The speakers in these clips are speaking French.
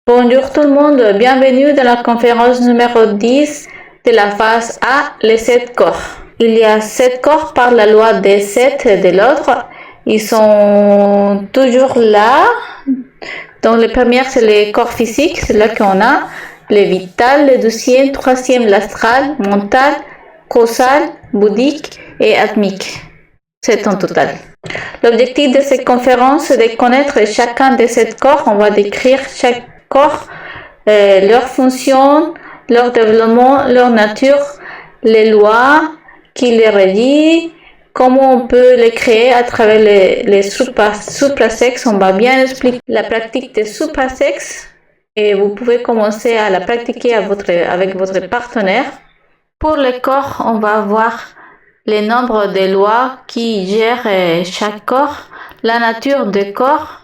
Bonjour tout le monde, bienvenue dans la conférence numéro 10 de la phase A, les 7 corps. Il y a 7 corps par la loi des 7 de l'ordre. Ils sont toujours là. Donc le premier c'est les corps physiques, c'est là qu'on a le vital, le deuxième, troisième l'astral, mental, causal, bouddhique et atmique. 7 en total. L'objectif de cette conférence est de connaître chacun de ces corps. On va décrire chaque corps, leur fonction, leur développement, leur nature, les lois qui les régissent, comment on peut les créer à travers les suprasexes. On va bien expliquer la pratique des suprasexes et vous pouvez commencer à la pratiquer avec votre partenaire. Pour les corps, on va voir les nombres de lois qui gèrent chaque corps, la nature des corps,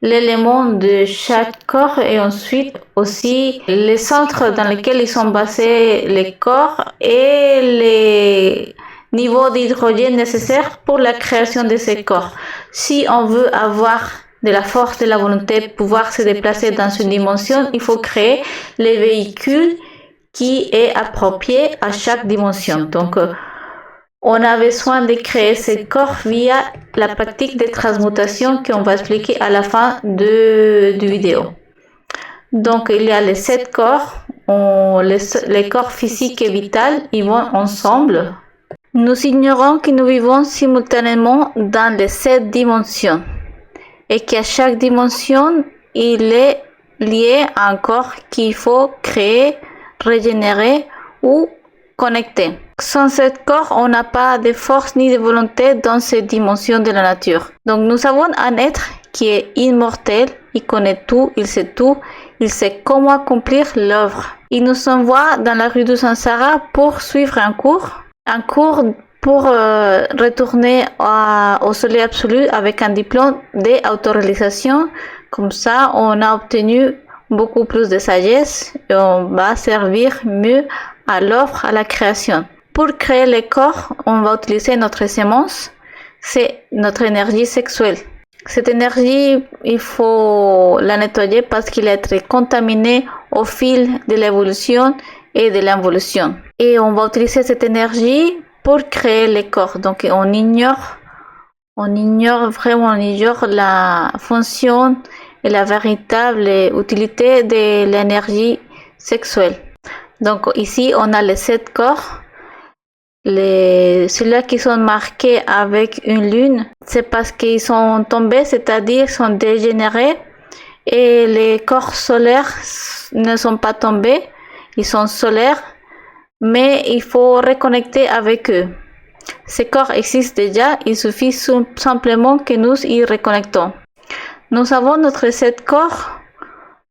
l'élément de chaque corps et ensuite aussi les centres dans lesquels ils sont basés les corps et les niveaux d'hydrogène nécessaires pour la création de ces corps. Si on veut avoir de la force de la volonté, pouvoir se déplacer dans une dimension, il faut créer les véhicules qui est approprié à chaque dimension. Donc, on a besoin de créer ces corps via la pratique de transmutation qu'on va expliquer à la fin du vidéo. Donc, il y a les 7 corps, les corps physiques et vitaux, ils vont ensemble. Nous ignorons que nous vivons simultanément dans les 7 dimensions et qu'à chaque dimension, il est lié à un corps qu'il faut créer, régénérer ou connecter. Sans cet corps, on n'a pas de force ni de volonté dans cette dimension de la nature. Donc nous avons un être qui est immortel, il connaît tout, il sait tout, il sait comment accomplir l'œuvre. Il nous envoie dans la rue du Sansara pour suivre un cours pour retourner au soleil absolu avec un diplôme d'autoréalisation. Comme ça, on a obtenu beaucoup plus de sagesse et on va servir mieux à l'offre, à la création. Pour créer les corps, on va utiliser notre sémence, c'est notre énergie sexuelle. Cette énergie, il faut la nettoyer parce qu'elle est très contaminée au fil de l'évolution et de l'involution. Et on va utiliser cette énergie pour créer les corps. Donc on ignore la fonction et la véritable utilité de l'énergie sexuelle. Donc ici, on a les 7 corps. Ceux-là qui sont marqués avec une lune, c'est parce qu'ils sont tombés, c'est-à-dire sont dégénérés. Et les corps solaires ne sont pas tombés, ils sont solaires, mais il faut reconnecter avec eux. Ces corps existent déjà, il suffit simplement que nous y reconnectons. Nous avons notre 7 corps.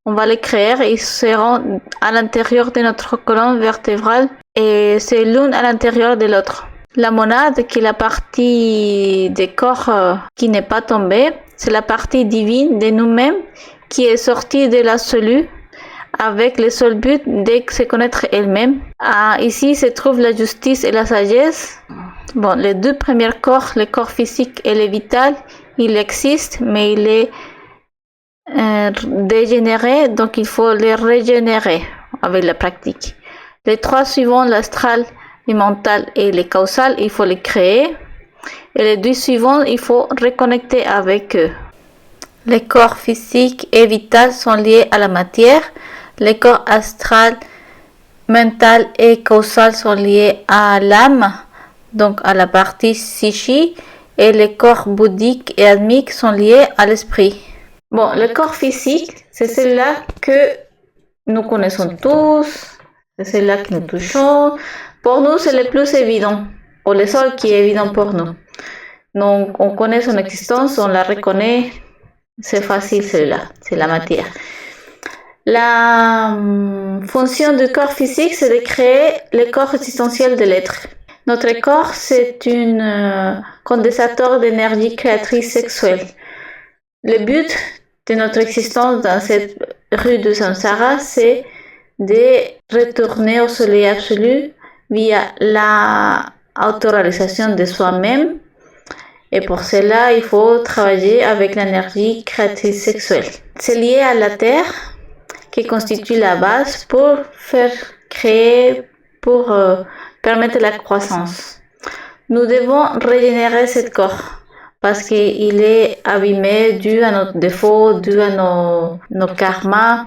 On va les créer, ils seront à l'intérieur de notre colonne vertébrale et c'est l'une à l'intérieur de l'autre. La monade, qui est la partie des corps qui n'est pas tombée, c'est la partie divine de nous-mêmes qui est sortie de l'absolu avec le seul but de se connaître elle-même. Ici se trouve la justice et la sagesse. Bon, les 2 premiers corps, le corps physique et le vital, il existe, mais il est dégénérés, donc il faut les régénérer avec la pratique. Les 3 suivants, l'astral, le mental et le causal, il faut les créer. Et les 2 suivants, il faut reconnecter avec eux. Les corps physiques et vitaux sont liés à la matière. Les corps astral, mental et causal sont liés à l'âme, donc à la partie psychique. Et les corps bouddhiques et atmiques sont liés à l'esprit. Bon, le corps physique, c'est celui-là que nous connaissons tous, c'est celui-là que nous touchons. Pour nous, c'est le plus évident, ou le seul qui est évident pour nous. Donc, on connaît son existence, on la reconnaît, c'est facile celui-là, c'est la matière. La fonction du corps physique, c'est de créer le corps existentiel de l'être. Notre corps, c'est un condensateur d'énergie créatrice sexuelle. Le but de notre existence dans cette rue de Samsara, c'est de retourner au soleil absolu via la autoréalisation de soi-même. Et pour cela, il faut travailler avec l'énergie créatrice sexuelle. C'est lié à la terre. qui constitue la base pour faire créer, pour permettre la croissance. Nous devons régénérer ce corps parce qu'il est abîmé dû à notre défaut, dû à nos karmas,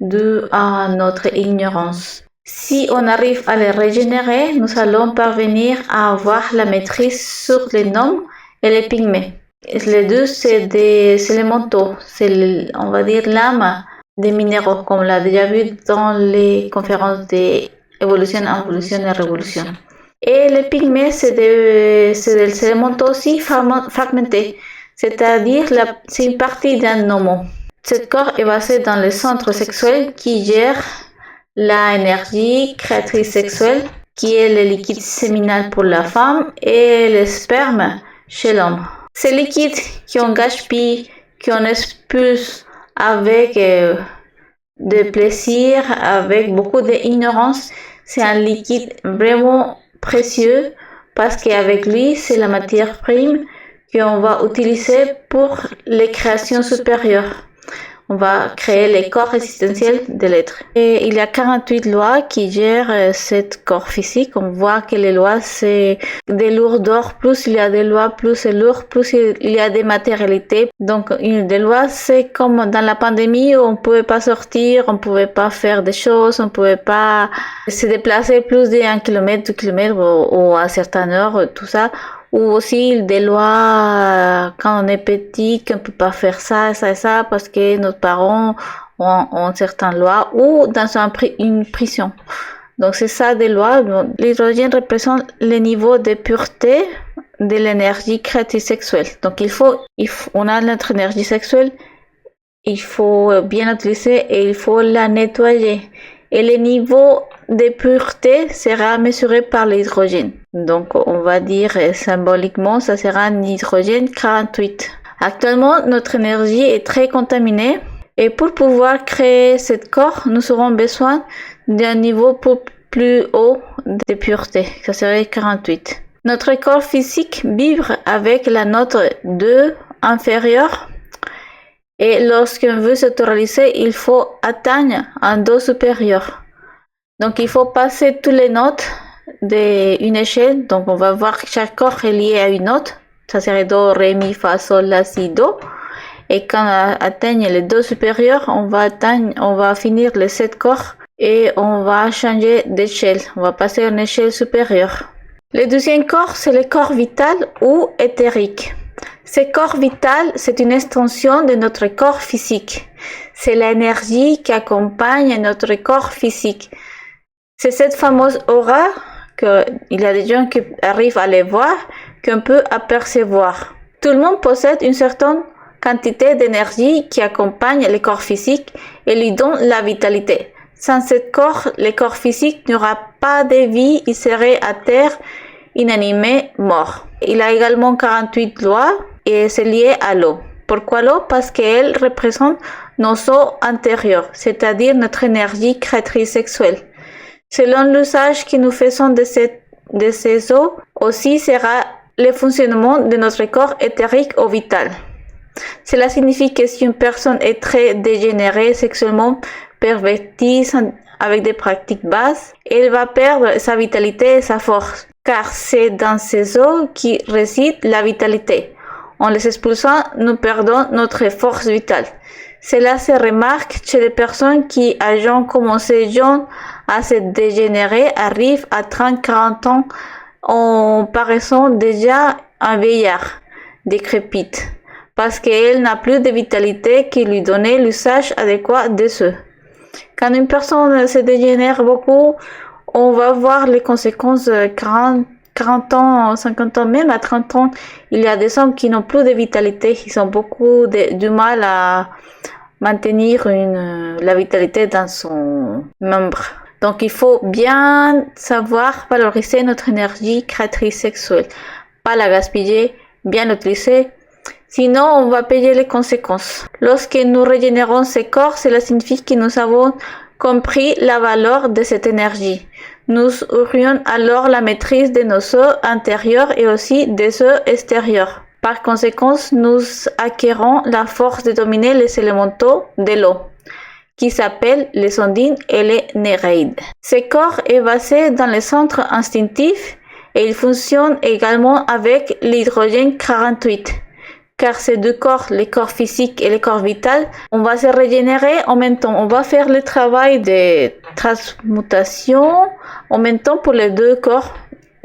dû à notre ignorance. Si on arrive à les régénérer, nous allons parvenir à avoir la maîtrise sur les noms et les pygmées. Les deux, c'est des élémentaux, c'est, on va dire, l'âme des minéraux, comme on l'a déjà vu dans les conférences d'évolution, involution et révolution. Et les pygmées, c'est des élémentaux aussi fragmentés, c'est-à-dire c'est une partie d'un nomo. Ce corps est basé dans le centre sexuel qui gère l'énergie créatrice sexuelle, qui est le liquide séminal pour la femme et le sperme chez l'homme. Ces liquides qu'on gaspille, qu'on expulse avec de plaisir, avec beaucoup d'ignorance, c'est un liquide vraiment précieux parce qu'avec lui, c'est la matière prime qu'on va utiliser pour les créations supérieures. On va créer les corps existentiels de l'être. Et il y a 48 lois qui gèrent ce corps physique. On voit que les lois, c'est des lourdeurs. Plus il y a des lois, plus c'est lourd, plus il y a des matérialités. Donc, une des lois, c'est comme dans la pandémie où on pouvait pas sortir, on pouvait pas faire des choses, on pouvait pas se déplacer plus d'1 kilomètre, 2 kilomètres ou à certaines heures, tout ça. Ou aussi des lois quand on est petit qu'on ne peut pas faire ça, ça et ça parce que nos parents ont certaines lois ou dans une prison. Donc c'est ça des lois. L'hydrogène représente le niveau de pureté de l'énergie créatrice sexuelle. Donc on a notre énergie sexuelle, il faut bien l'utiliser et il faut la nettoyer. Et le niveau de pureté sera mesuré par l'hydrogène. Donc, on va dire symboliquement, ça sera un hydrogène 48. Actuellement, notre énergie est très contaminée et pour pouvoir créer ce corps, nous aurons besoin d'un niveau plus haut de pureté. Ça serait 48. Notre corps physique vibre avec la note 2 inférieure. Et lorsqu'on veut s'autoriser, il faut atteindre un do supérieur. Donc, il faut passer toutes les notes d'une échelle. Donc, on va voir que chaque corps est lié à une note. Ça serait do, ré, mi, fa, sol, la, si, do. Et quand on atteigne le do supérieur, on va finir les 7 corps et on va changer d'échelle. On va passer à une échelle supérieure. Le deuxième corps, c'est le corps vital ou éthérique. Ce corps vital, c'est une extension de notre corps physique. C'est l'énergie qui accompagne notre corps physique. C'est cette fameuse aura qu'il y a des gens qui arrivent à les voir, qu'on peut apercevoir. Tout le monde possède une certaine quantité d'énergie qui accompagne le corps physique et lui donne la vitalité. Sans ce corps, le corps physique n'aura pas de vie, il serait à terre, inanimé, mort. Il a également 48 lois et c'est lié à l'eau. Pourquoi l'eau? Parce qu'elle représente nos eaux antérieures, c'est-à-dire notre énergie créatrice sexuelle. Selon l'usage que nous faisons de ces eaux, aussi sera le fonctionnement de notre corps éthérique ou vital. Cela signifie que si une personne est très dégénérée sexuellement, pervertie, avec des pratiques basses, elle va perdre sa vitalité et sa force, car c'est dans ces eaux qui réside la vitalité. En les expulsant, nous perdons notre force vitale. Cela se remarque chez les personnes qui, ayant commencé jeunes à se dégénérer, arrivent à 30-40 ans en paraissant déjà un vieillard décrépite, parce qu'elle n'a plus de vitalité qui lui donnait l'usage adéquat de ceux. Quand une personne se dégénère beaucoup, on va voir les conséquences 40 ans, 50 ans, même à 30 ans, il y a des hommes qui n'ont plus de vitalité, ils ont beaucoup du mal à maintenir la vitalité dans son membre. Donc, il faut bien savoir valoriser notre énergie créatrice sexuelle, pas la gaspiller, bien l'utiliser. Sinon, on va payer les conséquences. Lorsque nous régénérons ce corps, cela signifie que nous avons compris la valeur de cette énergie. Nous aurions alors la maîtrise de nos eaux intérieures et aussi des eaux extérieures. Par conséquent, nous acquérons la force de dominer les élémentaux de l'eau. qui s'appellent les ondines et les néreides. Ce corps est basé dans le centre instinctif et il fonctionne également avec l'hydrogène 48. Car ces deux corps, le corps physique et le corps vital, on va se régénérer en même temps. On va faire le travail de transmutation en même temps pour les deux corps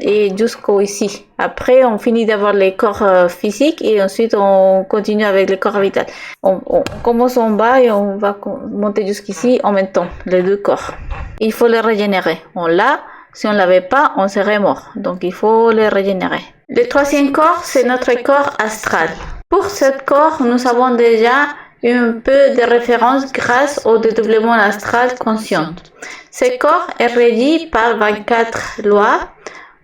et jusqu'au ici. Après, on finit d'avoir les corps physiques et ensuite on continue avec le corps vital. On commence en bas et on va monter jusqu'ici en même temps, les deux corps. Il faut les régénérer. On l'a. Si on ne l'avait pas, on serait mort. Donc, il faut les régénérer. Le troisième corps, c'est notre corps astral. Pour ce corps, nous avons déjà un peu de référence grâce au dédoublement astral conscient. Ce corps est régi par 24 lois.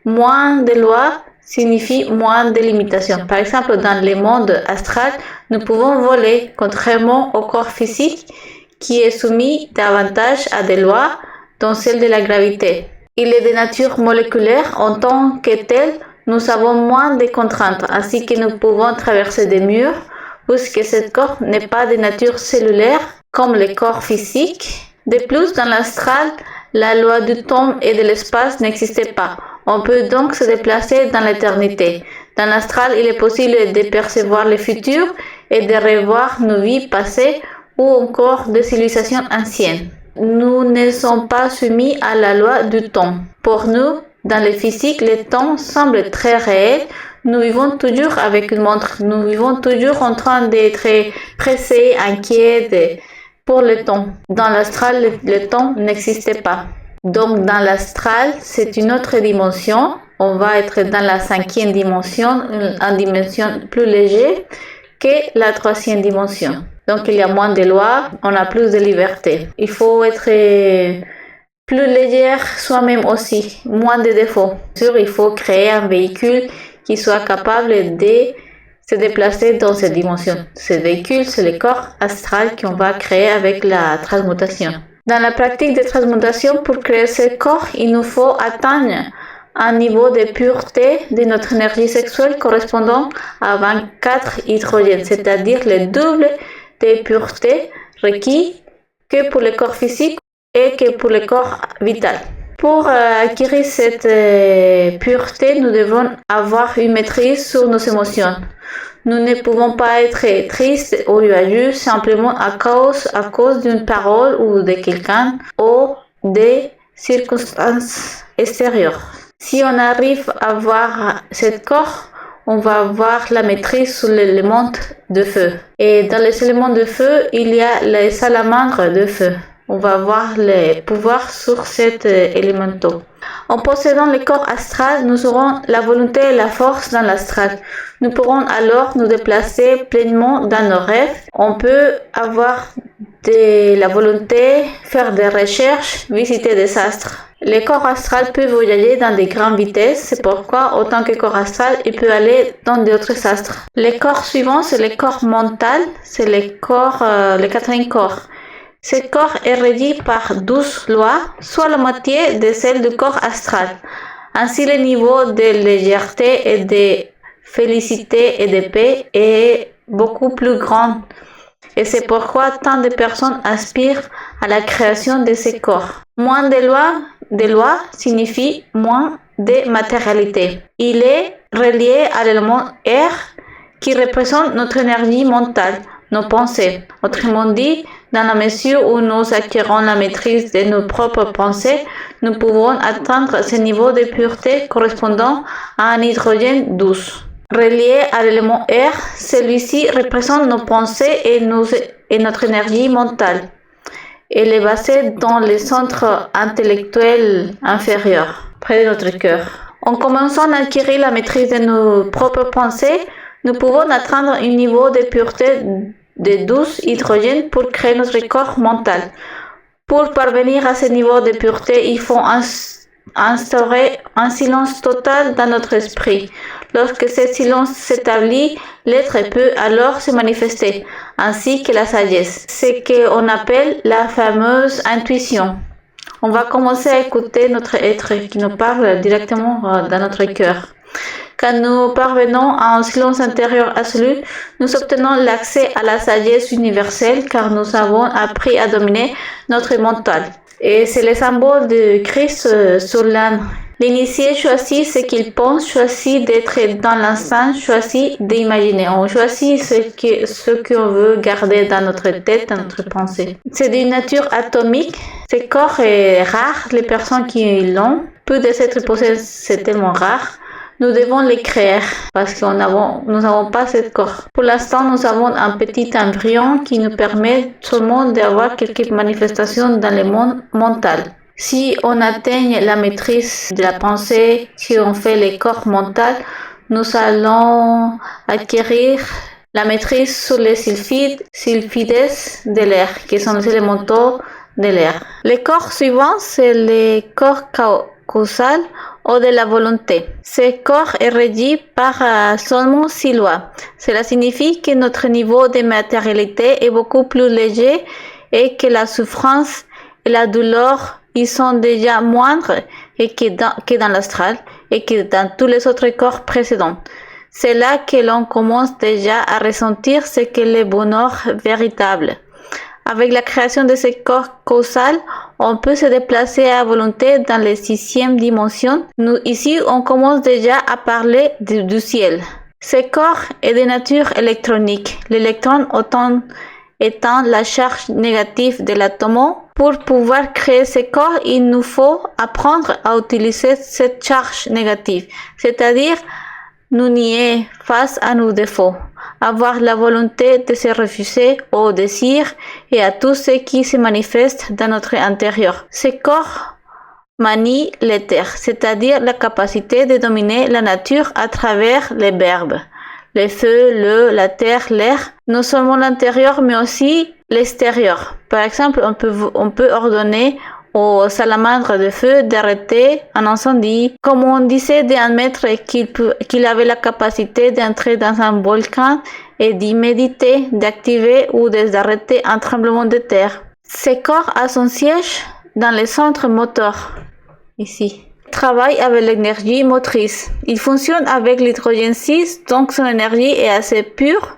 Moins de lois signifie moins de limitations. Par exemple, dans le monde astral, nous pouvons voler, contrairement au corps physique qui est soumis davantage à des lois, dont celle de la gravité. Il est de nature moléculaire. En tant que tel, nous avons moins de contraintes, ainsi que nous pouvons traverser des murs, puisque ce corps n'est pas de nature cellulaire comme le corps physique. De plus, dans l'astral, la loi du temps et de l'espace n'existait pas. On peut donc se déplacer dans l'éternité. Dans l'astral, il est possible de percevoir le futur et de revoir nos vies passées ou encore des civilisations anciennes. Nous ne sommes pas soumis à la loi du temps. Pour nous, dans le physique, le temps semble très réel. Nous vivons toujours avec une montre. Nous vivons toujours en train d'être pressés, inquiets pour le temps. Dans l'astral, le temps n'existait pas. Donc, dans l'astral, c'est une autre dimension. On va être dans la 5e dimension, une dimension plus légère que la 3e dimension. Donc, il y a moins de lois, on a plus de liberté. Il faut être plus légère soi-même aussi, moins de défauts. Bien sûr, il faut créer un véhicule qui soit capable de se déplacer dans cette dimension. Ce véhicule, c'est le corps astral qu'on va créer avec la transmutation. Dans la pratique de transmutation, pour créer ce corps, il nous faut atteindre un niveau de pureté de notre énergie sexuelle correspondant à 24 hydrogènes, c'est-à-dire le double de pureté requis que pour le corps physique et que pour le corps vital. Pour acquérir cette pureté, nous devons avoir une maîtrise sur nos émotions. Nous ne pouvons pas être tristes ou joyeux simplement à cause d'une parole ou de quelqu'un ou des circonstances extérieures. Si on arrive à voir ce corps, on va avoir la maîtrise sur l'élément de feu. Et dans les éléments de feu, il y a les salamandres de feu. On va avoir le pouvoir sur cet élémento. En possédant le corps astral, nous aurons la volonté et la force dans l'astral. Nous pourrons alors nous déplacer pleinement dans nos rêves. On peut avoir de la volonté, faire des recherches, visiter des astres. Le corps astral peut voyager dans des grandes vitesses, c'est pourquoi, autant que corps astral, il peut aller dans d'autres astres. Le corps suivant, c'est le corps mental, c'est le 4e corps. Ce corps est régi par 12 lois, soit la moitié de celles du corps astral. Ainsi, le niveau de légèreté et de félicité et de paix est beaucoup plus grand. Et c'est pourquoi tant de personnes aspirent à la création de ces corps. Moins de lois signifie moins de matérialité. Il est relié à l'élément R qui représente notre énergie mentale, nos pensées. Autrement dit, dans la mesure où nous acquérons la maîtrise de nos propres pensées, nous pouvons atteindre ce niveau de pureté correspondant à un hydrogène 12. Relié à l'élément R, celui-ci représente nos pensées et notre énergie mentale. Elle est basée dans le centre intellectuel inférieur, près de notre cœur. En commençant à acquérir la maîtrise de nos propres pensées, nous pouvons atteindre un niveau de pureté de 12 hydrogènes pour créer notre corps mental. Pour parvenir à ce niveau de pureté, il faut instaurer un silence total dans notre esprit. Lorsque ce silence s'établit, l'être peut alors se manifester, ainsi que la sagesse. C'est ce qu'on appelle la fameuse intuition. On va commencer à écouter notre être qui nous parle directement dans notre cœur. Quand nous parvenons à un silence intérieur absolu, nous obtenons l'accès à la sagesse universelle car nous avons appris à dominer notre mental. Et c'est le symbole de Christ sur l'âne. L'initié choisit ce qu'il pense, choisit d'être dans l'instant, choisit d'imaginer. On choisit ce qu'on veut garder dans notre tête, dans notre pensée. C'est d'une nature atomique. Ce corps est rare. Les personnes qui l'ont, peu de s'être posées, c'est tellement rare. Nous devons les créer parce que nous n'avons pas ce corps. Pour l'instant, nous avons un petit embryon qui nous permet seulement d'avoir quelques manifestations dans le monde mental. Si on atteint la maîtrise de la pensée, si on fait le corps mental, nous allons acquérir la maîtrise sur les sulfides de l'air, qui sont les élémentaux de l'air. Le corps suivant, c'est le corps causal ou de la volonté. Ce corps est régi par seulement 6 lois. Cela signifie que notre niveau de matérialité est beaucoup plus léger et que la souffrance et la douleur ils sont déjà moindres que dans l'astral et que dans tous les autres corps précédents. C'est là que l'on commence déjà à ressentir ce qu'est le bonheur véritable. Avec la création de ce corps causal, on peut se déplacer à volonté dans les 6e dimensions. Ici, on commence déjà à parler du ciel. Ce corps est de nature électronique. L'électron étant la charge négative de l'atome. Pour pouvoir créer ce corps, il nous faut apprendre à utiliser cette charge négative, c'est-à-dire nous nier face à nos défauts, avoir la volonté de se refuser au désir et à tout ce qui se manifeste dans notre intérieur. Ce corps manie l'éther, c'est-à-dire la capacité de dominer la nature à travers les verbes. Le feu, l'eau, la terre, l'air, non seulement l'intérieur mais aussi l'extérieur. Par exemple, on peut ordonner aux salamandres de feu d'arrêter un incendie, comme on disait d'un maître qu'il avait la capacité d'entrer dans un volcan et d'y méditer, d'activer ou d'arrêter un tremblement de terre. Ce corps a son siège dans le centre moteur, ici. Travaille avec l'énergie motrice. Il fonctionne avec l'hydrogène 6, donc son énergie est assez pure.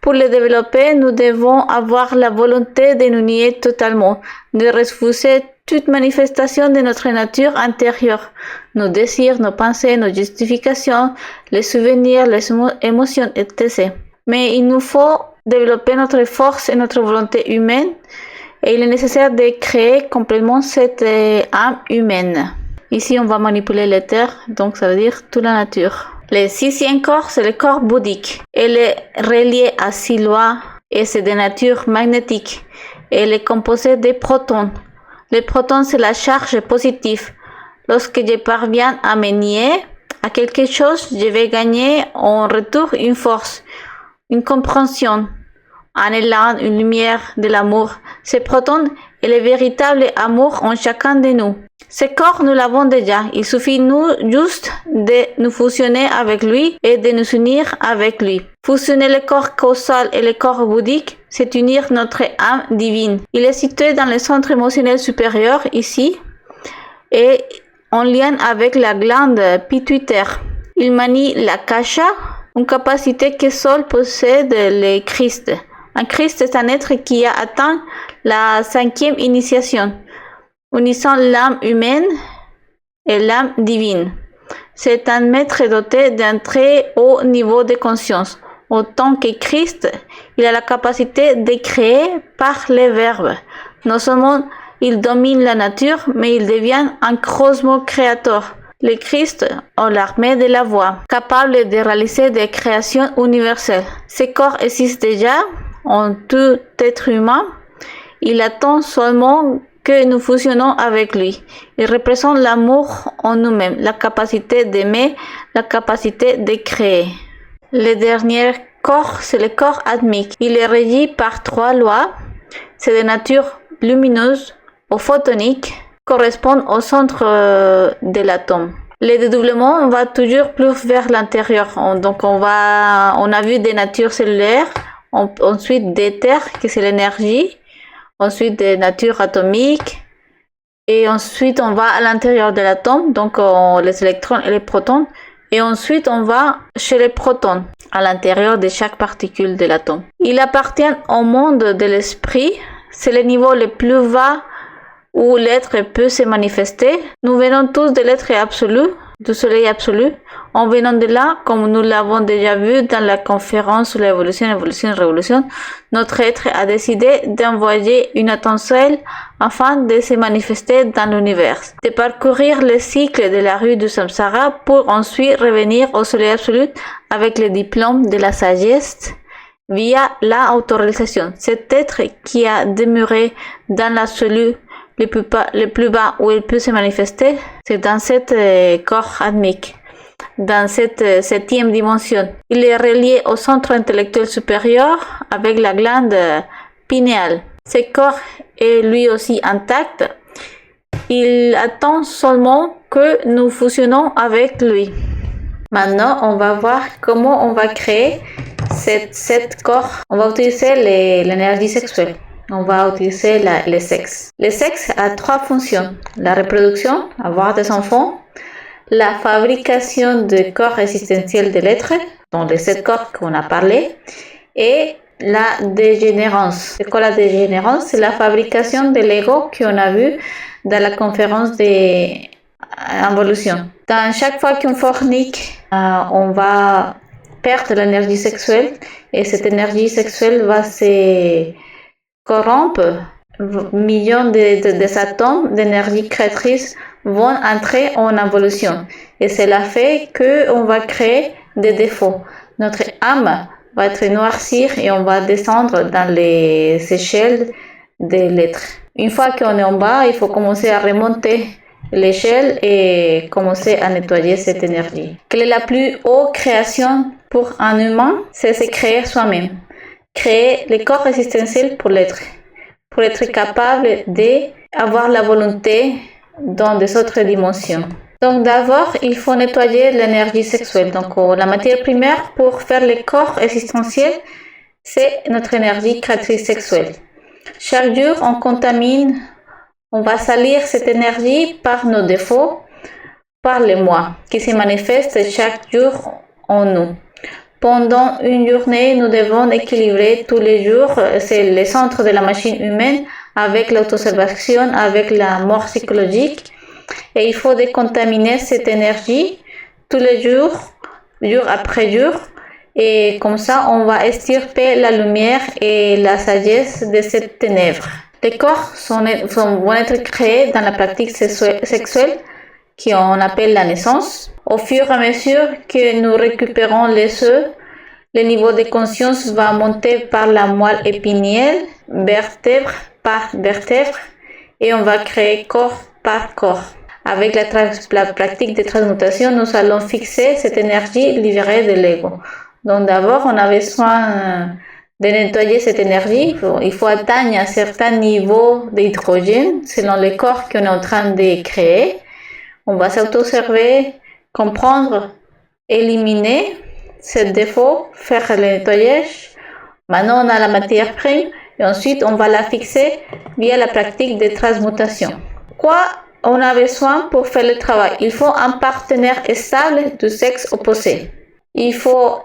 Pour le développer, nous devons avoir la volonté de nous nier totalement, de refuser toute manifestation de notre nature intérieure, nos désirs, nos pensées, nos justifications, les souvenirs, les émotions, etc. Mais il nous faut développer notre force et notre volonté humaine, et il est nécessaire de créer complètement cette âme humaine. Ici, on va manipuler l'éther, donc ça veut dire toute la nature. Le 6e corps, c'est le corps bouddhique. Elle est reliée à 6 lois et c'est de nature magnétique. Elle est composée de protons. Les protons, c'est la charge positive. Lorsque je parviens à me nier à quelque chose, je vais gagner en retour une force, une compréhension, un élan, une lumière de l'amour. Ces protons est le véritable amour en chacun de nous. Ce corps, nous l'avons déjà. Il suffit juste de nous fusionner avec lui et de nous unir avec lui. Fusionner le corps causal et le corps bouddhique, c'est unir notre âme divine. Il est situé dans le centre émotionnel supérieur, ici, et en lien avec la glande pituitaire. Il manie la kasha, une capacité que seul possède le Christ. Un Christ est un être qui a atteint la 5e initiation, unissant l'âme humaine et l'âme divine. C'est un maître doté d'un très haut niveau de conscience. Autant que Christ, il a la capacité de créer par les verbes. Non seulement il domine la nature, mais il devient un cosmo-créateur. Le Christ est l'armée de la voix, capable de réaliser des créations universelles. Ce corps existe déjà en tout être humain. Il attend seulement que nous fusionnons avec lui. Il représente l'amour en nous-mêmes, la capacité d'aimer, la capacité de créer. Le dernier corps, c'est le corps atmique. Il est régi par 3 lois. C'est de nature lumineuse ou photonique, correspondent au centre de l'atome. Le dédoublement va toujours plus vers l'intérieur. Donc on a vu des natures cellulaires, ensuite d'éther, qui c'est l'énergie, ensuite des natures atomiques, et ensuite on va à l'intérieur de l'atome, donc les électrons et les protons, Et ensuite, on va chez les protons, à l'intérieur de chaque particule de l'atome. Il appartient au monde de l'esprit. C'est le niveau le plus bas où l'être peut se manifester. Nous venons tous de l'être absolu, du soleil absolu. En venant de là, comme nous l'avons déjà vu dans la conférence sur l'évolution, évolution, révolution, notre être a décidé d'envoyer une étincelle afin de se manifester dans l'univers, de parcourir le cycle de la rue du Samsara pour ensuite revenir au soleil absolu avec le diplôme de la sagesse via la autoréalisation. Cet être qui a demeuré dans l'absolu le plus bas où il peut se manifester, c'est dans cet corps atmique, dans cette septième dimension. Il est relié au centre intellectuel supérieur avec la glande pinéale. Ce corps est lui aussi intact. Il attend seulement que nous fusionnons avec lui. Maintenant, on va voir comment on va créer cet corps. On va utiliser l'énergie sexuelle. On va utiliser le sexe. Le sexe a trois fonctions. La reproduction, avoir des enfants, la fabrication du corps existentiel de l'être, dont les 7 corps qu'on a parlé, et la dégénérance. C'est quoi la dégénérance? C'est la fabrication de l'ego qu'on a vu dans la conférence d'évolution. Dans chaque fois qu'on fornique, on va perdre l'énergie sexuelle et cette énergie sexuelle va se corrompre. Millions des atomes d'énergie créatrice vont entrer en évolution et cela fait qu'on va créer des défauts. Notre âme va être noircie et on va descendre dans les échelles de l'être. Une fois qu'on est en bas, il faut commencer à remonter l'échelle et commencer à nettoyer cette énergie. Quelle est la plus haute création pour un humain? C'est se créer soi-même. Créer le corps existentiel pour l'être capable d'avoir la volonté dans des autres dimensions. Donc d'abord, il faut nettoyer l'énergie sexuelle. Donc la matière primaire pour faire le corps existentiel, c'est notre énergie créatrice sexuelle. Chaque jour, on va salir cette énergie par nos défauts, par les moi, qui se manifestent chaque jour en nous. Pendant une journée, nous devons équilibrer tous les jours, c'est le centre de la machine humaine, avec l'autoobservation, avec la mort psychologique. Et il faut décontaminer cette énergie tous les jours, jour après jour. Et comme ça, on va extirper la lumière et la sagesse de cette ténèbres. Les corps vont être créés dans la pratique sexuelle qu'on appelle la naissance. Au fur et à mesure que nous récupérons les œufs, le niveau de conscience va monter par la moelle épinière, vertèbre par vertèbre, et on va créer corps par corps. Avec la pratique de transmutation, nous allons fixer cette énergie libérée de l'ego. Donc d'abord, on a besoin de nettoyer cette énergie. Il faut atteindre un certain niveau d'hydrogène selon le corps qu'on est en train de créer. On va s'auto-observer, comprendre, éliminer ce défaut, faire le nettoyage. Maintenant, on a la matière prime et ensuite, on va la fixer via la pratique de transmutation. Quoi on a besoin pour faire le travail? Il faut un partenaire stable du sexe opposé. Il faut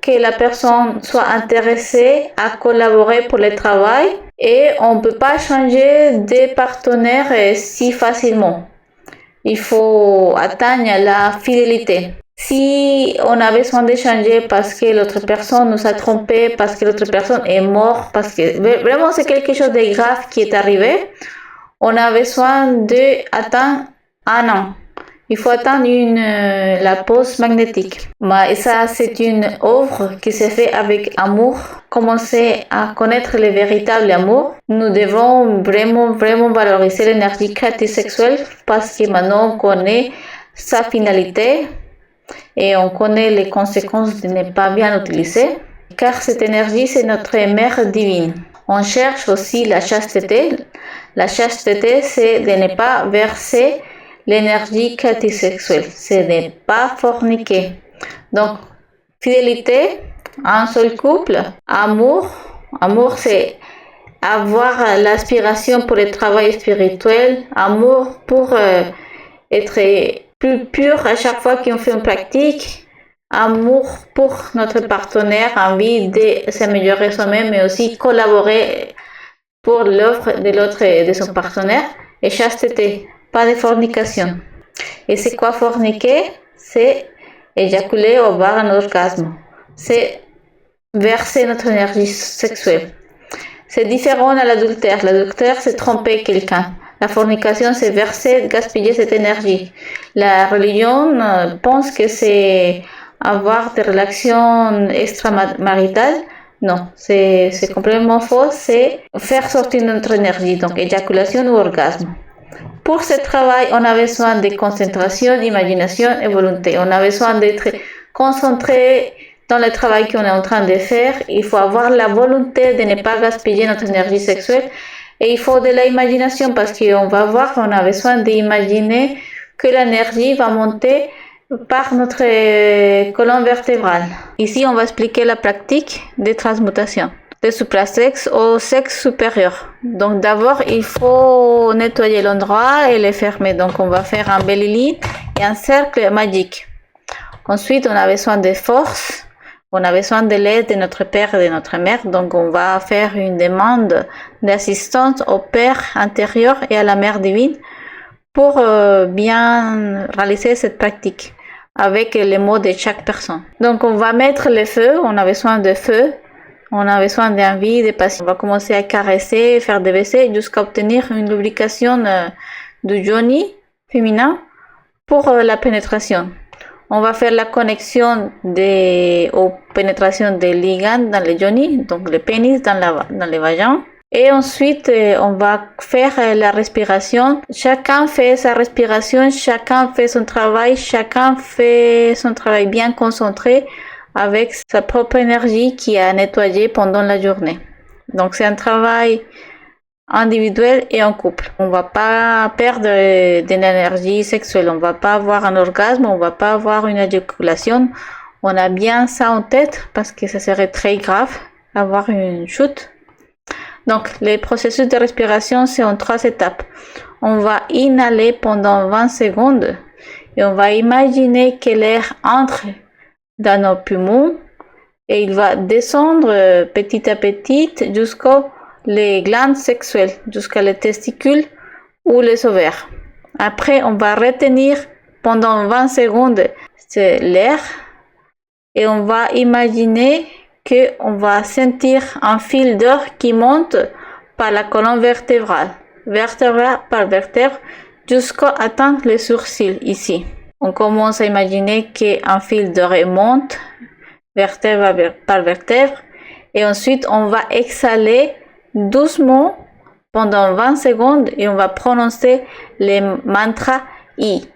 que la personne soit intéressée à collaborer pour le travail et on ne peut pas changer de partenaire si facilement. Il faut atteindre la fidélité. Si on a besoin de changer parce que l'autre personne nous a trompé, parce que l'autre personne est morte, parce que vraiment c'est quelque chose de grave qui est arrivé, on a besoin d'attendre 1 an. Il faut attendre la pause magnétique. Et ça, c'est une œuvre qui se fait avec amour. Commencer à connaître le véritable amour. Nous devons vraiment valoriser l'énergie créative sexuelle parce que maintenant on connaît sa finalité et on connaît les conséquences de ne pas bien l'utiliser. Car cette énergie, c'est notre mère divine. On cherche aussi la chasteté. La chasteté, c'est de ne pas verser l'énergie créative sexuelle, c'est de ne pas forniquer. Donc, fidélité, un seul couple, amour, c'est avoir l'aspiration pour le travail spirituel, amour pour être plus pur à chaque fois qu'on fait une pratique. Amour pour notre partenaire, envie de s'améliorer soi-même, mais aussi collaborer pour l'offre de l'autre et de son partenaire. Et chasteté, pas de fornication. Et c'est quoi forniquer? C'est éjaculer ou avoir un orgasme. C'est verser notre énergie sexuelle. C'est différent à l'adultère. L'adultère, c'est tromper quelqu'un. La fornication, c'est verser, gaspiller cette énergie. La religion pense que c'est avoir des relations extramaritales. Non, c'est complètement faux. C'est faire sortir notre énergie, donc éjaculation ou orgasme. Pour ce travail, on a besoin de concentration, d'imagination et volonté. On a besoin d'être concentré dans le travail qu'on est en train de faire. Il faut avoir la volonté de ne pas gaspiller notre énergie sexuelle. Et il faut de l'imagination parce qu'on va voir qu'on a besoin d'imaginer que l'énergie va monter par notre colonne vertébrale. Ici, on va expliquer la pratique de transmutation de suprasexe au sexe supérieur. Donc d'abord, il faut nettoyer l'endroit et le fermer. Donc on va faire un belly line et un cercle magique. Ensuite, on a besoin de force. On a besoin de l'aide de notre père et de notre mère. Donc on va faire une demande d'assistance au père intérieur et à la mère divine pour bien réaliser cette pratique avec les mots de chaque personne. Donc on va mettre le feu. On a besoin de feu. On a besoin d'envie, de passion. On va commencer à caresser, faire des baisers jusqu'à obtenir une lubrication du yoni féminin pour la pénétration. On va faire la connexion aux pénétrations des liganes dans le yoni, donc le pénis dans les vagins. Et ensuite, on va faire la respiration. Chacun fait sa respiration, chacun fait son travail bien concentré, avec sa propre énergie qui a nettoyé pendant la journée. Donc c'est un travail individuel et en couple. On va pas perdre de l'énergie sexuelle, on va pas avoir un orgasme, on va pas avoir une éjaculation. On a bien ça en tête parce que ça serait très grave avoir une chute. Donc le processus de respiration, c'est en 3 étapes. On va inhaler pendant 20 secondes et on va imaginer que l'air entre dans nos poumons et il va descendre petit à petit jusqu'aux les glandes sexuelles, jusqu'à les testicules ou les ovaires. Après, on va retenir pendant 20 secondes l'air et on va imaginer qu'on va sentir un fil d'or qui monte par la colonne vertébrale, vertèbre par vertèbre, jusqu'à atteindre les sourcils ici. On commence à imaginer qu'un fil d'or monte vertèbre par vertèbre et ensuite on va exhaler doucement pendant 20 secondes et on va prononcer les mantras I.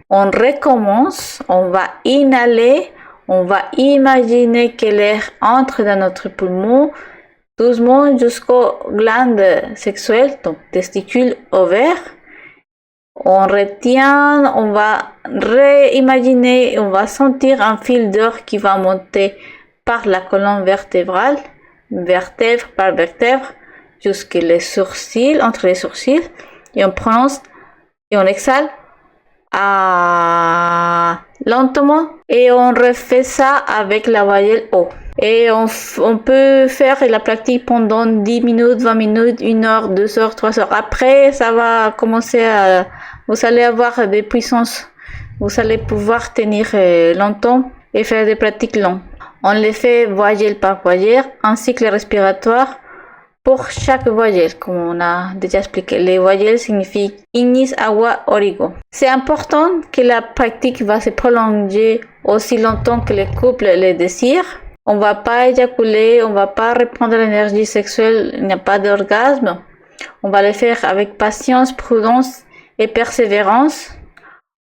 On recommence, on va inhaler, on va imaginer que l'air entre dans notre poumon doucement jusqu'aux glandes sexuelles, donc testicules, ovaires. On retient, on va réimaginer, on va sentir un fil d'or qui va monter par la colonne vertébrale, vertèbre par vertèbre, jusqu'à les sourcils, entre les sourcils, et on prononce et on exhale lentement et on refait ça avec la voyelle O. Et on peut faire la pratique pendant 10 minutes, 20 minutes, 1 heure, 2 heures, 3 heures. Après, ça va commencer vous allez avoir des puissances. Vous allez pouvoir tenir longtemps et faire des pratiques longues. On les fait voyelle par voyelle, un cycle respiratoire pour chaque voyelle, comme on a déjà expliqué. Les voyelles signifient ignis, agua, origo. C'est important que la pratique va se prolonger aussi longtemps que le couple le désire. On va pas éjaculer, on va pas reprendre l'énergie sexuelle, il n'y a pas d'orgasme. On va le faire avec patience, prudence et persévérance.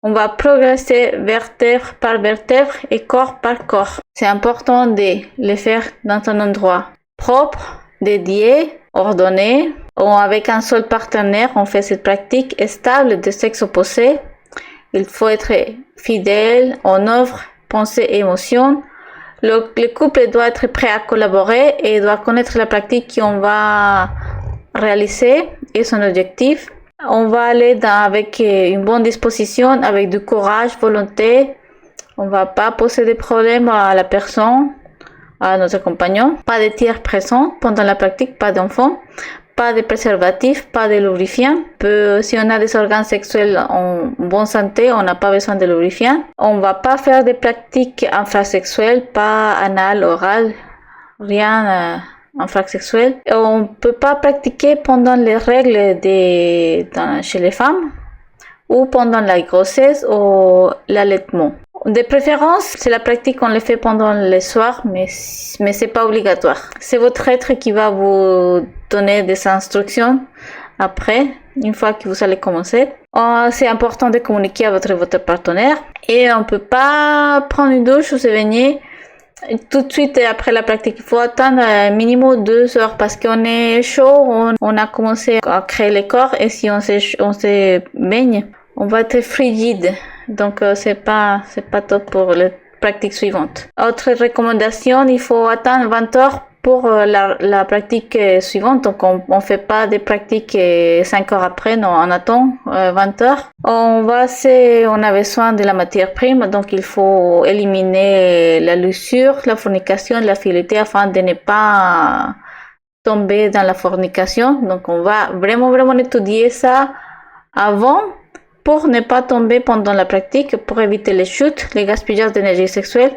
On va progresser vertèbre par vertèbre et corps par corps. C'est important de le faire dans un endroit propre, dédié, ordonné, ou avec un seul partenaire. On fait cette pratique stable de sexe opposé. Il faut être fidèle en œuvre, pensée et émotion. Le couple doit être prêt à collaborer et doit connaître la pratique qu'on va réaliser et son objectif. On va aller avec une bonne disposition, avec du courage, volonté. On va pas poser des problèmes à la personne, à notre compagnon. Pas de tiers présents pendant la pratique, pas d'enfants, pas de préservatifs, pas de lubrifiant. Si on a des organes sexuels en bonne santé, on n'a pas besoin de lubrifiant. On va pas faire des pratiques infrasexuelles, pas anal, oral, rien infrasexuel. On peut pas pratiquer pendant les règles chez les femmes ou pendant la grossesse ou l'allaitement. De préférence, c'est la pratique qu'on le fait pendant le soir, mais c'est pas obligatoire. C'est votre être qui va vous donner des instructions après, une fois que vous allez commencer. C'est important de communiquer avec votre partenaire et on peut pas prendre une douche ou se baigner tout de suite après la pratique. Il faut attendre minimum 2 heures parce qu'on est chaud, on a commencé à créer le corps et si on se baigne, on va être frigide. Donc c'est pas top pour la pratique suivante. Autre recommandation, il faut attendre 20 heures pour la pratique suivante. Donc on fait pas des pratiques 5 heures après, non, on attend 20 heures. On a besoin de la matière prime, donc il faut éliminer la luxure, la fornication, la fidélité afin de ne pas tomber dans la fornication. Donc on va vraiment étudier ça avant pour ne pas tomber pendant la pratique, pour éviter les chutes, les gaspillages d'énergie sexuelle.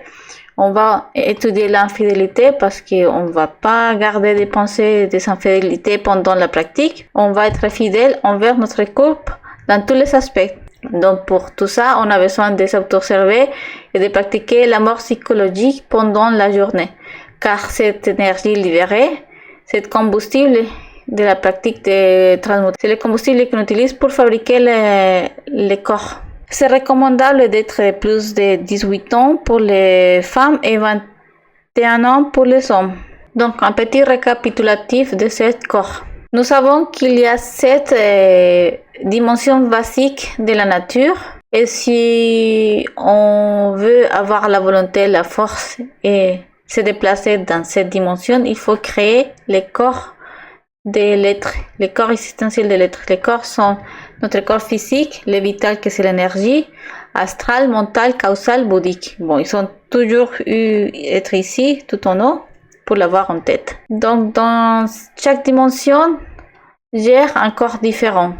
On va étudier l'infidélité parce qu'on ne va pas garder des pensées des infidélités pendant la pratique. On va être fidèle envers notre couple dans tous les aspects. Donc pour tout ça, on a besoin de s'observer et de pratiquer la mort psychologique pendant la journée. Car cette énergie libérée, cette combustible de la pratique de transmutation, c'est le combustible qu'on utilise pour fabriquer le corps. C'est recommandable d'être plus de 18 ans pour les femmes et 21 ans pour les hommes. Donc, un petit récapitulatif de ce corps. Nous savons qu'il y a 7 dimensions basiques de la nature. Et si on veut avoir la volonté, la force et se déplacer dans cette dimension, il faut créer les corps de l'être, les corps existentiels de l'être. Les corps sont notre corps physique, le vital que c'est l'énergie, astral, mental, causal, bouddhique. Bon, ils ont toujours eu être ici, tout en haut, pour l'avoir en tête. Donc, dans chaque dimension, gère un corps différent.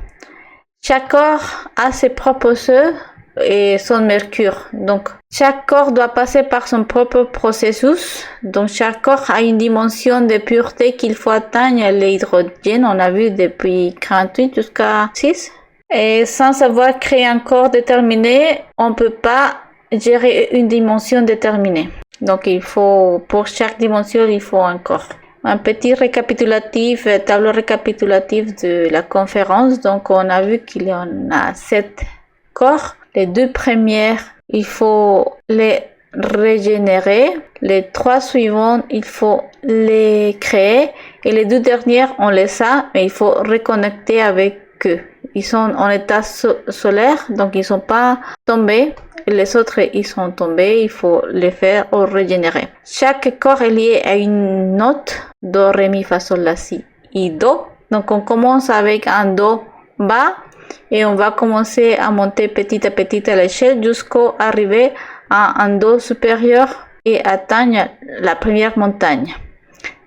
Chaque corps a ses propres œufs et son mercure. Donc, chaque corps doit passer par son propre processus. Donc, chaque corps a une dimension de pureté qu'il faut atteindre. L'hydrogène, on a vu depuis 48 jusqu'à 6. Et sans avoir créé un corps déterminé, on peut pas gérer une dimension déterminée. Donc, pour chaque dimension, il faut un corps. Un petit récapitulatif, tableau récapitulatif de la conférence. Donc, on a vu qu'il y en a 7 corps. Les 2 premières, il faut les régénérer. Les 3 suivantes, il faut les créer. Et les 2 dernières, on les a, mais il faut reconnecter avec eux. Ils sont en état solaire, donc ils sont pas tombés. Les autres, ils sont tombés, il faut les faire ou régénérer. Chaque corps est lié à une note, do, ré, mi, fa, sol, la, si, et do. Donc on commence avec un do bas et on va commencer à monter petit à petit à l'échelle jusqu'à arriver à un do supérieur et atteindre la première montagne.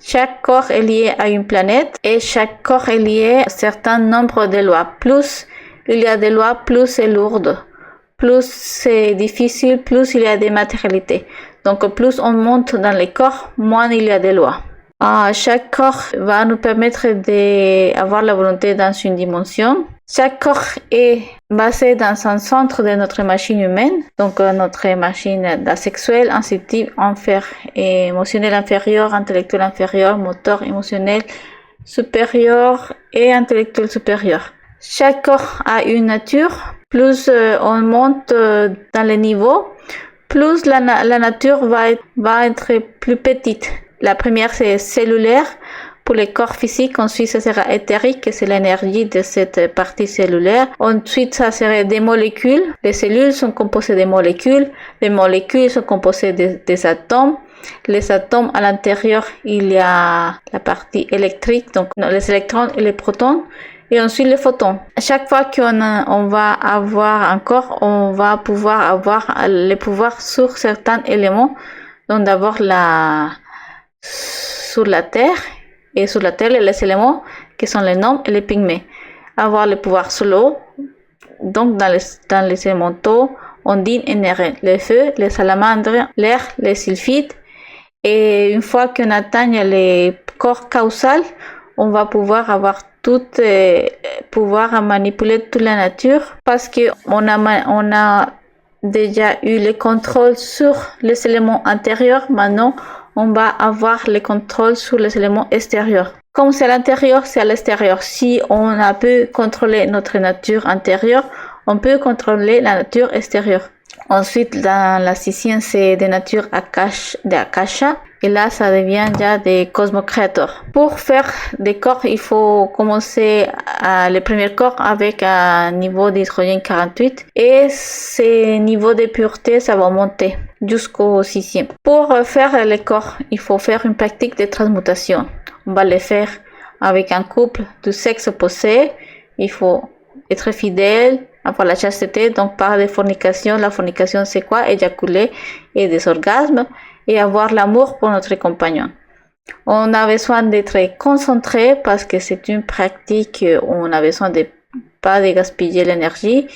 Chaque corps est lié à une planète et chaque corps est lié à un certain nombre de lois. Plus il y a des lois, plus c'est lourd. Plus c'est difficile, plus il y a des matérialités. Donc plus on monte dans les corps, moins il y a des lois. Chaque corps va nous permettre d'avoir la volonté dans une dimension. Chaque corps est basé dans un centre de notre machine humaine, donc notre machine sexuelle, instinctive, émotionnelle inférieure, intellectuelle inférieure, moteur émotionnel supérieur et intellectuel supérieur. Chaque corps a une nature. Plus on monte dans les niveaux, plus la nature va être plus petite. La première, c'est cellulaire. Pour les corps physiques, ensuite, ça sera éthérique, c'est l'énergie de cette partie cellulaire. Ensuite, ça serait des molécules. Les cellules sont composées de molécules. Les molécules sont composées des atomes. Les atomes, à l'intérieur, il y a la partie électrique, donc les électrons et les protons. Et ensuite, les photons. À chaque fois on va avoir un corps, on va pouvoir avoir les pouvoirs sur certains éléments. Donc, d'abord, sur la Terre, et sur la Terre, les éléments qui sont les gnomes et les pygmées. Avoir les pouvoirs sur l'eau, donc dans les élémentaux, ondines et nérènes, les feux, les salamandres, l'air, les sylphides. Et une fois qu'on atteint les corps causal, on va pouvoir avoir pouvoir manipuler toute la nature parce que on a déjà eu le contrôle sur les éléments intérieurs. Maintenant, on va avoir le contrôle sur les éléments extérieurs. Comme c'est à l'intérieur, c'est à l'extérieur. Si on a pu contrôler notre nature intérieure, on peut contrôler la nature extérieure. Ensuite, dans la sixième, c'est des natures d'Akasha. Et là, ça devient déjà des cosmocréateurs. Pour faire des corps, il faut commencer le premier corps avec un niveau d'hydrogène 48. Et ces niveaux de pureté, ça va monter jusqu'au sixième. Pour faire les corps, il faut faire une pratique de transmutation. On va les faire avec un couple de sexe opposé. Il faut être fidèle, avoir la chasteté, donc par des fornications. La fornication, c'est quoi? Éjaculer et des orgasmes, et avoir l'amour pour notre compagnon. On a besoin d'être concentré parce que c'est une pratique où on a besoin de pas de gaspiller l'énergie.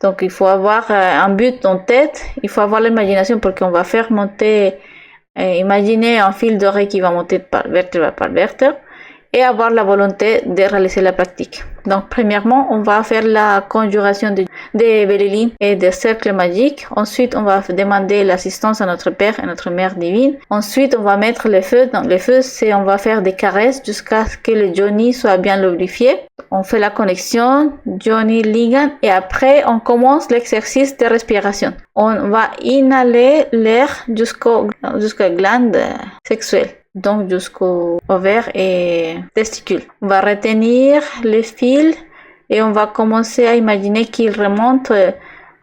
Donc il faut avoir un but en tête, il faut avoir l'imagination parce qu'on va faire monter, imaginer un fil doré qui va monter par vertèbre par vertèbre, et avoir la volonté de réaliser la pratique. Donc, premièrement, on va faire la conjuration de Béréline et des cercles magiques. Ensuite, on va demander l'assistance à notre Père et notre Mère divine. Ensuite, on va mettre le feu. Dans le feu, on va faire des caresses jusqu'à ce que le Johnny soit bien lubrifié. On fait la connexion Johnny Ligan et après, on commence l'exercice de respiration. On va inhaler l'air jusqu'aux glandes sexuelles. Donc jusqu'au ovaire et testicules. On va retenir le fil et on va commencer à imaginer qu'il remonte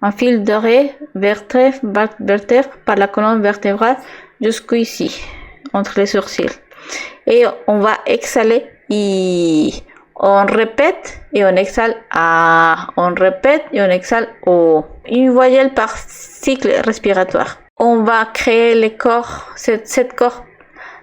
un fil doré vertèbre par la colonne vertébrale jusqu'ici, entre les sourcils. Et on va exhaler et on répète et on exhale A. On répète et on exhale O. Une voyelle par cycle respiratoire. On va créer les corps, 7 corps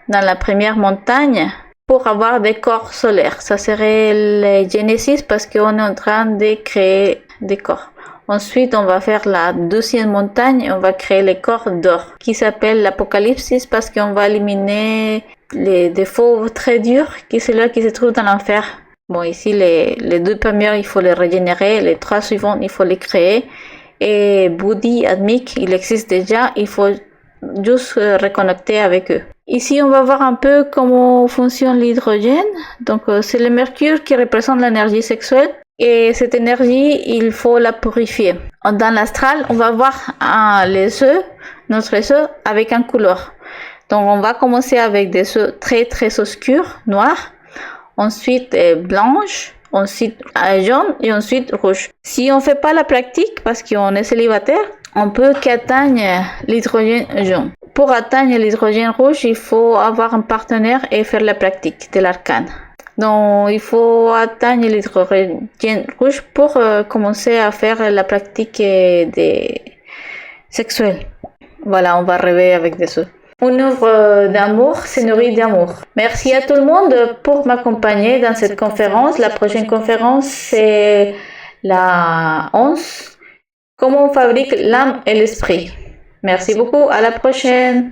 dans la première montagne pour avoir des corps solaires. Ça serait le Genesis parce qu'on est en train de créer des corps. Ensuite, on va faire la deuxième montagne et on va créer les corps d'or qui s'appelle l'Apocalypse parce qu'on va éliminer les défauts très durs qui sont là qui se trouvent dans l'enfer. Bon, ici, les 2 premières, il faut les régénérer. Les 3 suivantes, il faut les créer. Et Bouddhi, Atmique, il existe déjà. Il faut juste reconnecter avec eux. Ici, on va voir un peu comment fonctionne l'hydrogène. Donc, c'est le mercure qui représente l'énergie sexuelle. Et cette énergie, il faut la purifier. Dans l'astral, on va voir les œufs, notre œuf, avec un couleur. Donc, on va commencer avec des œufs très, très obscurs, noirs. Ensuite, blanches. Ensuite, jaune et ensuite rouge. Si on fait pas la pratique, parce qu'on est célibataire, on peut qu'atteindre l'hydrogène jaune. Pour atteindre l'hydrogène rouge, il faut avoir un partenaire et faire la pratique de l'arcane. Donc, il faut atteindre l'hydrogène rouge pour commencer à faire la pratique sexuelle. Voilà, on va rêver avec des œufs. Une œuvre d'amour se nourrit d'amour. Merci à tout le monde pour m'accompagner dans cette conférence. La prochaine conférence, c'est la 11. Comment on fabrique l'âme et l'esprit. Merci beaucoup. À la prochaine.